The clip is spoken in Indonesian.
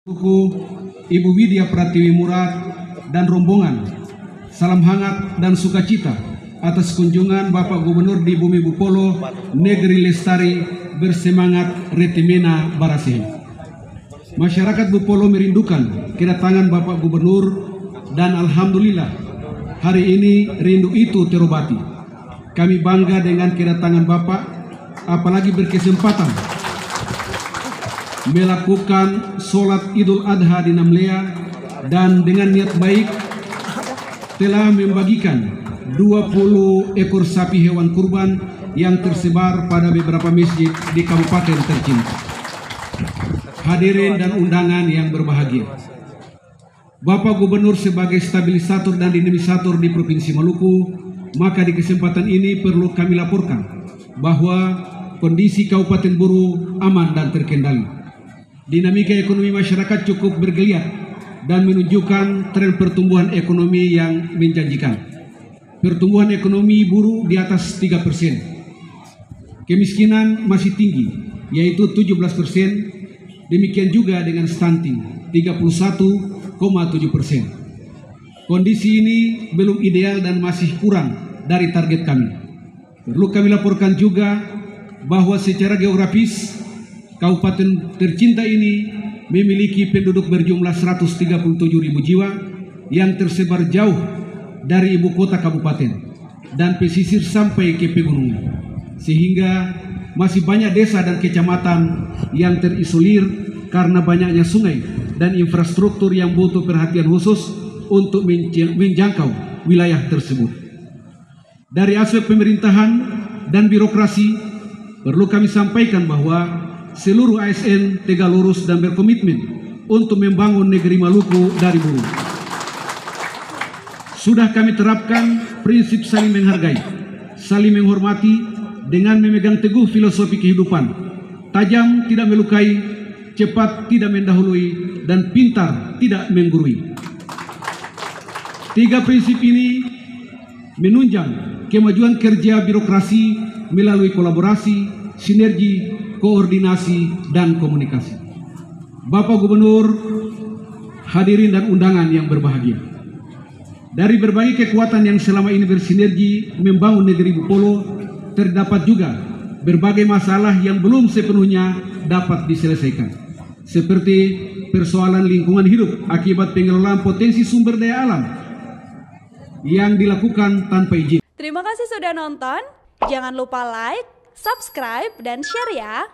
Buku Ibu Widya Pratiwi Murad dan rombongan, salam hangat dan sukacita atas kunjungan Bapak Gubernur di Bumi Bupolo, Negeri Lestari bersemangat Retimena Barasih. Masyarakat Bupolo merindukan kedatangan Bapak Gubernur dan alhamdulillah hari ini rindu itu terobati. Kami bangga dengan kedatangan Bapak, apalagi berkesempatan melakukan sholat Idul Adha di Namlea dan dengan niat baik telah membagikan 20 ekor sapi hewan kurban yang tersebar pada beberapa masjid di kabupaten tercinta. Hadirin dan undangan yang berbahagia, Bapak Gubernur sebagai stabilisator dan dinamisator di Provinsi Maluku, maka di kesempatan ini perlu kami laporkan bahwa kondisi Kabupaten Buru aman dan terkendali. Dinamika ekonomi masyarakat cukup bergeliat dan menunjukkan tren pertumbuhan ekonomi yang menjanjikan. Pertumbuhan ekonomi Buru di atas 3%. Kemiskinan masih tinggi, yaitu 17%. Demikian juga dengan stunting, 31,7%. Kondisi ini belum ideal dan masih kurang dari target kami. Perlu kami laporkan juga bahwa secara geografis Kabupaten tercinta ini memiliki penduduk berjumlah 137.000 jiwa yang tersebar jauh dari ibu kota kabupaten dan pesisir sampai ke pegunungan, sehingga masih banyak desa dan kecamatan yang terisolir karena banyaknya sungai dan infrastruktur yang butuh perhatian khusus untuk menjangkau wilayah tersebut. Dari aspek pemerintahan dan birokrasi, perlu kami sampaikan bahwa seluruh ASN tegak lurus dan berkomitmen untuk membangun negeri Maluku dari Buru. Sudah kami terapkan prinsip saling menghargai, saling menghormati dengan memegang teguh filosofi kehidupan, tajam tidak melukai, cepat tidak mendahului, dan pintar tidak menggurui. 3 prinsip ini menunjang kemajuan kerja birokrasi melalui kolaborasi, sinergi, koordinasi, dan komunikasi. Bapak Gubernur, hadirin dan undangan yang berbahagia, dari berbagai kekuatan yang selama ini bersinergi membangun negeri Bupolo, terdapat juga berbagai masalah yang belum sepenuhnya dapat diselesaikan, seperti persoalan lingkungan hidup akibat pengelolaan potensi sumber daya alam yang dilakukan tanpa izin. Terima kasih sudah nonton, jangan lupa like, subscribe, dan share ya.